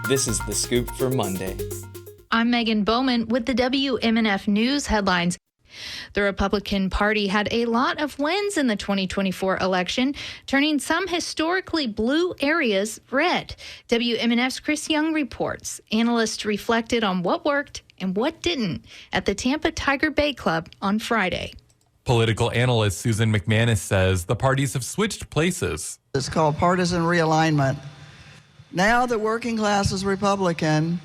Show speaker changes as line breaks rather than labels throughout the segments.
This is The Scoop for Monday.
I'm Megan Bowman with the WMNF News headlines. The Republican Party had a lot of wins in the 2024 election, turning some historically blue areas red. WMNF's Chris Young reports. Analysts reflected on what worked and what didn't at the Tampa Tiger Bay Club on Friday.
Political analyst Susan McManus says the parties have switched places.
It's called partisan realignment. Now the working class is Republican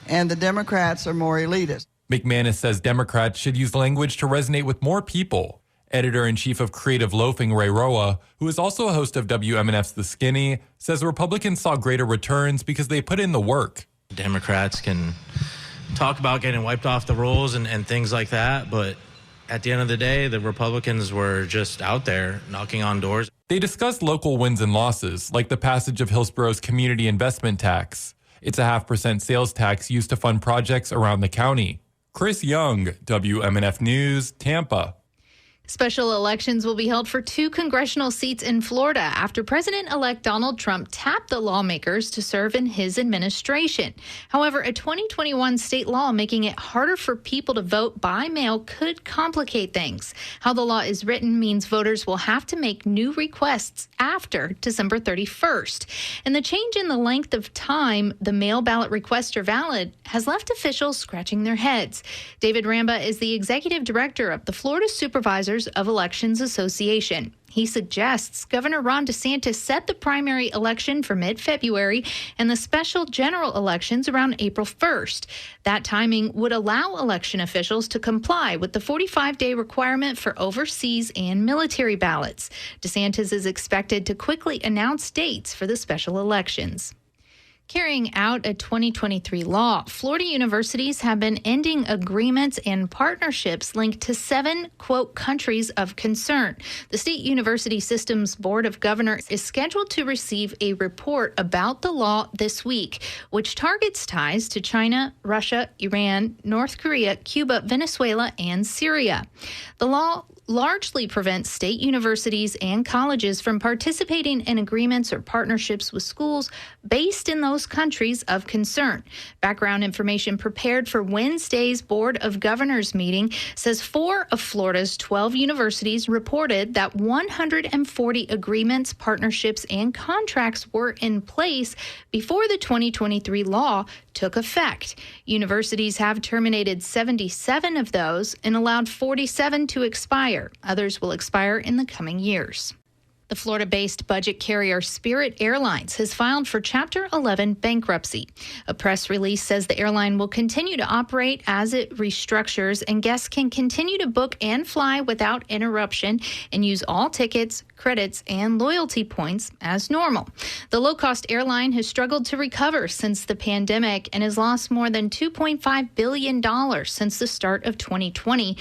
and the Democrats are more elitist.
McManus says Democrats should use language to resonate with more people. Editor-in-chief of Creative Loafing, Ray Roa, who is also a host of WMNF's The Skinny, says Republicans saw greater returns because they put in the work.
Democrats can talk about getting wiped off the rolls and things like that, but at the end of the day, the Republicans were just out there knocking on doors.
They discussed local wins and losses, like the passage of Hillsborough's community investment tax. It's a 0.5% sales tax used to fund projects around the county. Chris Young, WMNF News, Tampa.
Special elections will be held for 2 congressional seats in Florida after President-elect Donald Trump tapped the lawmakers to serve in his administration. However, a 2021 state law making it harder for people to vote by mail could complicate things. How the law is written means voters will have to make new requests after December 31st. And the change in the length of time the mail ballot requests are valid has left officials scratching their heads. David Ramba is the executive director of the Florida Supervisors of Elections Association. He suggests Governor Ron DeSantis set the primary election for mid-February and the special general elections around April 1st. That timing would allow election officials to comply with the 45-day requirement for overseas and military ballots. DeSantis is expected to quickly announce dates for the special elections. Carrying out a 2023 law, Florida universities have been ending agreements and partnerships linked to 7, quote, countries of concern. The State University Systems Board of Governors is scheduled to receive a report about the law this week, which targets ties to China, Russia, Iran, North Korea, Cuba, Venezuela, and Syria. The law largely prevents state universities and colleges from participating in agreements or partnerships with schools based in those countries of concern. Background information prepared for Wednesday's Board of Governors meeting says 4 of Florida's 12 universities reported that 140 agreements, partnerships, and contracts were in place before the 2023 law took effect. Universities have terminated 77 of those and allowed 47 to expire. Others will expire in the coming years. The Florida-based budget carrier Spirit Airlines has filed for Chapter 11 bankruptcy. A press release says the airline will continue to operate as it restructures, and guests can continue to book and fly without interruption and use all tickets, credits, and loyalty points as normal. The low-cost airline has struggled to recover since the pandemic and has lost more than $2.5 billion since the start of 2020.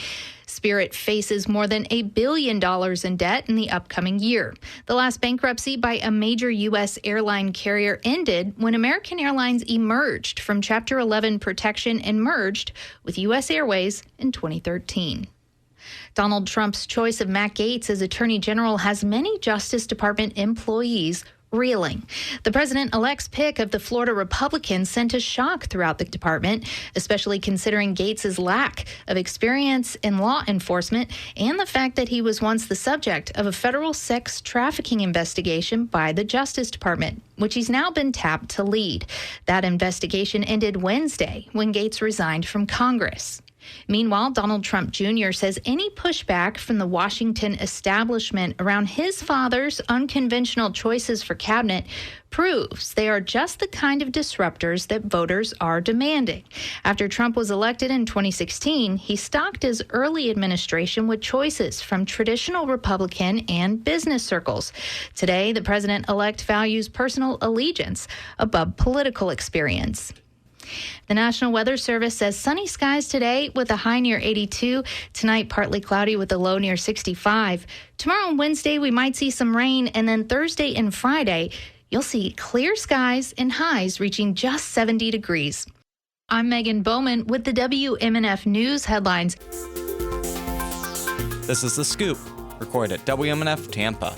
Spirit faces more than $1 billion in debt in the upcoming year. The last bankruptcy by a major U.S. airline carrier ended when American Airlines emerged from Chapter 11 protection and merged with U.S. Airways in 2013. Donald Trump's choice of Matt Gaetz as Attorney General has many Justice Department employees reeling. The president-elect's pick of the Florida Republicans sent a shock throughout the department, especially considering Gaetz's lack of experience in law enforcement and the fact that he was once the subject of a federal sex trafficking investigation by the Justice Department, which he's now been tapped to lead. That investigation ended Wednesday when Gaetz resigned from Congress. Meanwhile, Donald Trump Jr. says any pushback from the Washington establishment around his father's unconventional choices for cabinet proves they are just the kind of disruptors that voters are demanding. After Trump was elected in 2016, he stocked his early administration with choices from traditional Republican and business circles. Today, the president-elect values personal allegiance above political experience. The National Weather Service says sunny skies today with a high near 82. Tonight, partly cloudy with a low near 65. Tomorrow and Wednesday, we might see some rain. And then Thursday and Friday, you'll see clear skies and highs reaching just 70 degrees. I'm Megan Bowman with the WMNF News headlines.
This is The Scoop, recorded at WMNF Tampa.